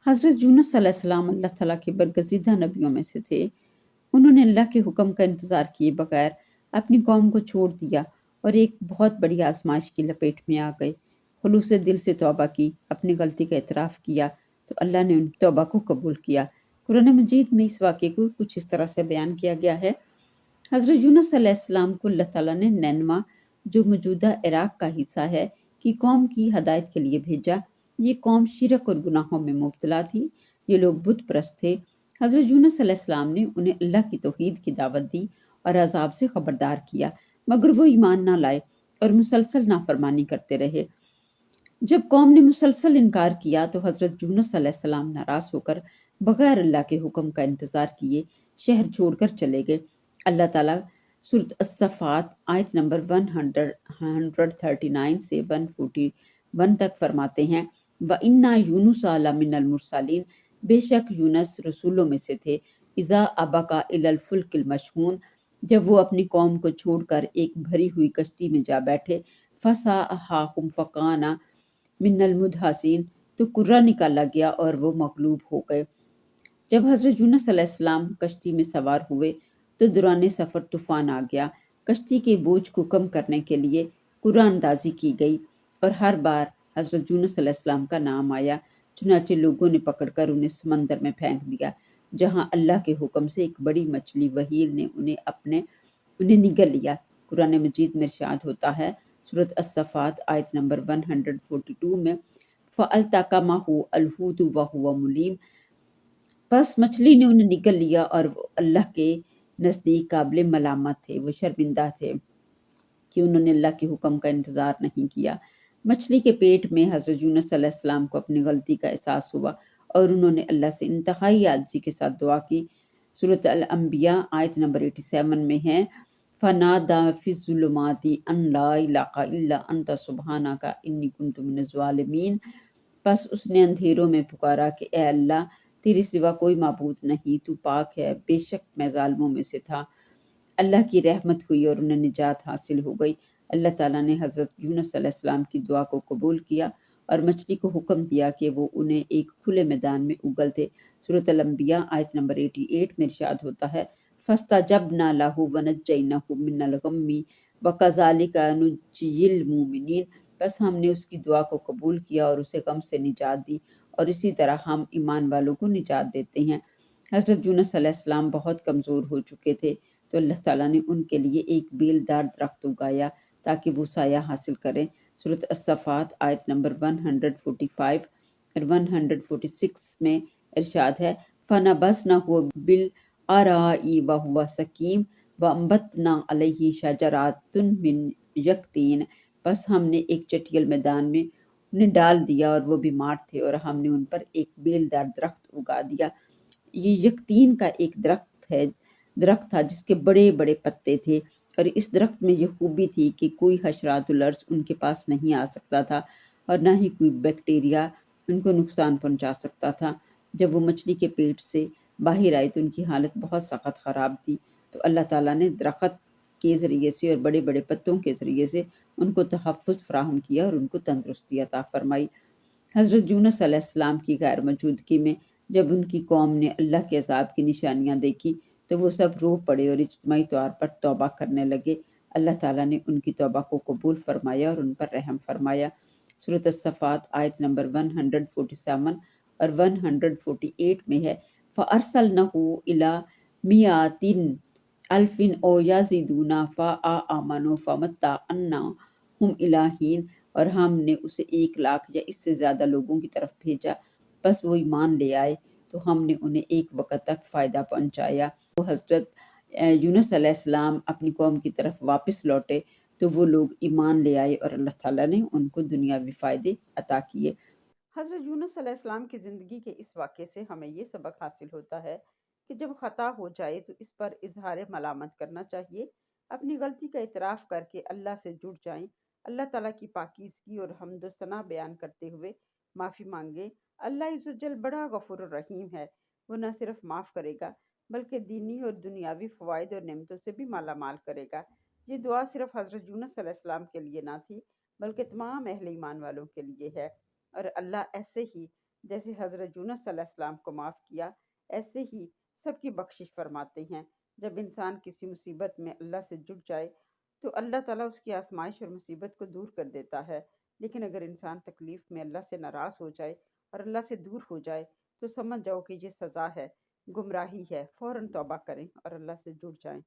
हज़रत यूनुस अलैहिस्सलाम अल्लाह ताला के बरगज़ीदा नबियों में से थे। उन्होंने अल्लाह के हुक्म का इंतज़ार किए बगैर अपनी कौम को छोड़ दिया और एक बहुत बड़ी आजमाइश की लपेट में आ गए। खुलूस दिल से तौबा की, अपनी गलती का एतराफ़ किया तो अल्लाह ने उनकी तौबा को कबूल किया। कुरान मजीद में इस वाक़े को कुछ इस तरह से बयान किया गया है। हज़रत यूनुस अलैहिस्सलाम को अल्लाह ताला ने नैनवा, जो मौजूदा इराक़ का हिस्सा है, की कौम की हदायत के लिए भेजा। ये कौम शिरक और गुनाहों में मुब्तला थी। ये लोग बुत परस्त थे। हज़रत यूनुस अलैहिस्सलाम ने उन्हें अल्लाह की तौहीद की दावत दी और अज़ाब से खबरदार किया, मगर वो ईमान ना लाए और मुसलसल नाफरमानी करते रहे। जब कौम ने मुसलसल इनकार किया तो हज़रत यूनुस अलैहिस्सलाम नाराज़ होकर बगैर अल्लाह के हुक्म का इंतज़ार किए शहर छोड़कर चले गए। अल्लाह ताला सूरत अस-सफ़ात आयत नंबर 139 से 141 तक फरमाते हैं, व इन्ना यूनुस लमिनल मुरसलीन, बेशक यूनुस रसूलों में से थे। इज़ा अबका इलल फुल्किल मशहून, जब वो अपनी कौम को छोड़कर एक भरी हुई कश्ती में जा बैठे, फसाअहाहुम फकाना मिनल मुदहसीन, तो कुर्रा निकाला गया और वो मगलूब हो गए। जब हज़रत यूनुस अलैहिस्सलाम कश्ती में सवार हुए तो दौरान सफ़र तूफ़ान आ गया। कश्ती के बोझ को कम करने के लिए कुर्रा अंदाज़ी की गई और हर बार हज़रत यूनुस अलैहिस्सलाम का नाम आया। चुनाचे लोगों ने पकड़कर उन्हें समंदर में फेंक दिया, जहाँ अल्लाह के हुक्म से एक बड़ी मछली वहील ने उन्हें निगल लिया। कुरान मजीद में इरशाद होता है, सूरत अस-सफ़ात आयत नंबर 142 में, फ़अल्तक़महु अल-हूत व हुवा मुलीम, बस मछली ने उन्हें निगल लिया और वो अल्लाह के नज़दीक काबिल मलामत थे। वो शर्मिंदा थे कि उन्होंने अल्लाह के हुक्म का इंतज़ार नहीं किया। मछली के पेट में हज़रत यूनुस अलैहिस्सलाम को अपनी गलती का एहसास हुआ और उन्होंने अल्लाह से इंतहाई आजिज़ी के साथ दुआ की। सूरत अल-अंबिया आयत नंबर 87 में है, फ़नादा फ़िज़्ज़ुलुमाति अन ला इलाहा इल्ला अंत सुब्हानका इन्नी कुन्तु मिनज़ ज़ालिमीन, बस उसने अंधेरों में पुकारा कि ए अल्लाह, तेरे सिवा कोई माबूद नहीं, तू पाक है, बेशक मैं ज़ालिमों में से था। अल्लाह की रहमत हुई और उन्हें निजात हासिल हो गई। अल्लाह ताला ने हज़रत यूनुस अलैहिस्सलाम की दुआ को कबूल किया और मछली को हुक्म दिया कि वो उन्हें एक खुले मैदान में उगलते। सूरत अल-अंबिया आयत नंबर 88 में इरशाद होता है, फ़स्तजबना लहु वनज्जयनाहु मिनल गम्मी वकज़ालिका नुज्जियिल मुमिनीन, बस हमने उसकी दुआ को कबूल किया और उसे गम से निजात दी और इसी तरह हम ईमान वालों को निजात देते हैं। हज़रत यूनुस अलैहिस्सलाम बहुत कमज़ोर हो चुके थे, तो अल्लाह ताला ने उनके लिए एक बेलदार दरख्त उगाया ताकि वो साया हासिल करें। सूरत अस-सफ़ात आयत नंबर 145 और 146 में इरशाद है, फ़नबज़नाहु बिल-अराई व हुवा सकीम व अम्बतना अलैहि शजरातुन मिन यक़तीन, बस हमने एक चटियल मैदान में उन्हें डाल दिया और वो बीमार थे और हमने उन पर एक बेलदार दरख्त उगा दिया। ये यक़तीन का एक दरख्त था जिसके बड़े-बड़े पत्ते थे और इस दरख्त में ये खूबी थी कि कोई हशरातुल अर्ज़ उनके पास नहीं आ सकता था और ना ही कोई बैक्टीरिया उनको नुकसान पहुंचा सकता था। जब वो मछली के पेट से बाहर आए तो उनकी हालत बहुत सख्त ख़राब थी, तो अल्लाह ताला ने दरख्त के ज़रिए से और बड़े-बड़े पत्तों के ज़रिए से उनको तहफ़्फ़ुज़ फ़राहम किया और उनको तंदुरुस्ती अता फ़रमाई। हज़रत यूनुस अलैहिस्सलाम की गैर मौजूदगी में जब उनकी कौम ने अल्लाह के अज़ाब की निशानियां देखी तो वो सब रो पड़े और इज्तिमाई तौर पर तौबा करने लगे। अल्लाह ताला ने उनकी तौबा को कबूल फरमाया और उन पर रहम फरमाया। सूरत अस-सफ़ात आयत नंबर 147 और 148 में है, फ़अरसलनहु इला मियातिन अल्फिन औ याज़िदूना फ़आमनु फ़मत्तअन्नाहुम इला हीन, और हमने उसे 1 लाख या इससे ज़्यादा लोगों की तरफ भेजा, बस वो ईमान ले आए तो हमने उन्हें एक वक़्त तक फ़ायदा पहुँचाया। तो हज़रत यूनुस अलैहिस्सलाम अपनी कौम की तरफ वापस लौटे तो वो लोग ईमान ले आए और अल्लाह ताला ने उनको दुनियावी फ़ायदे अता किए। हज़रत यूनुस अलैहिस्सलाम की ज़िंदगी के इस वाक़े से हमें ये सबक हासिल होता है कि जब ख़ता हो जाए तो इस पर इज़हार मलामत करना चाहिए। अपनी गलती का इतराफ़ करके अल्लाह से जुड़ जाएं। अल्लाह ताला की पाकीज़गी और हम्द व सना बयान करते हुए माफ़ी मांगे। अल्लाह इज़्ज़तजल बड़ा गफ़ूर रहीम है। वो न सिर्फ माफ़ करेगा बल्कि दीनी और दुनियावी फ़वाइद और नेमतों से भी माला माल करेगा। ये दुआ सिर्फ हज़रत यूनुस अलैहिस्सलाम के लिए ना थी बल्कि तमाम अहले ईमान वालों के लिए है और अल्लाह ऐसे ही جیسے حضرت یونس صلی اللہ علیہ السلام کو معاف کیا، ایسے ہی سب کی بخشش فرماتے ہیں۔ جب انسان کسی مصیبت میں اللہ سے جڑ جائے تو اللہ تعالیٰ اس کی آزمائش اور مصیبت کو دور کر دیتا ہے، لیکن اگر انسان تکلیف میں اللہ سے ناراض ہو جائے اور اللہ سے دور ہو جائے تو سمجھ جاؤ کہ یہ سزا ہے، گمراہی ہے، فوراً توبہ کریں اور اللہ سے جڑ جائیں۔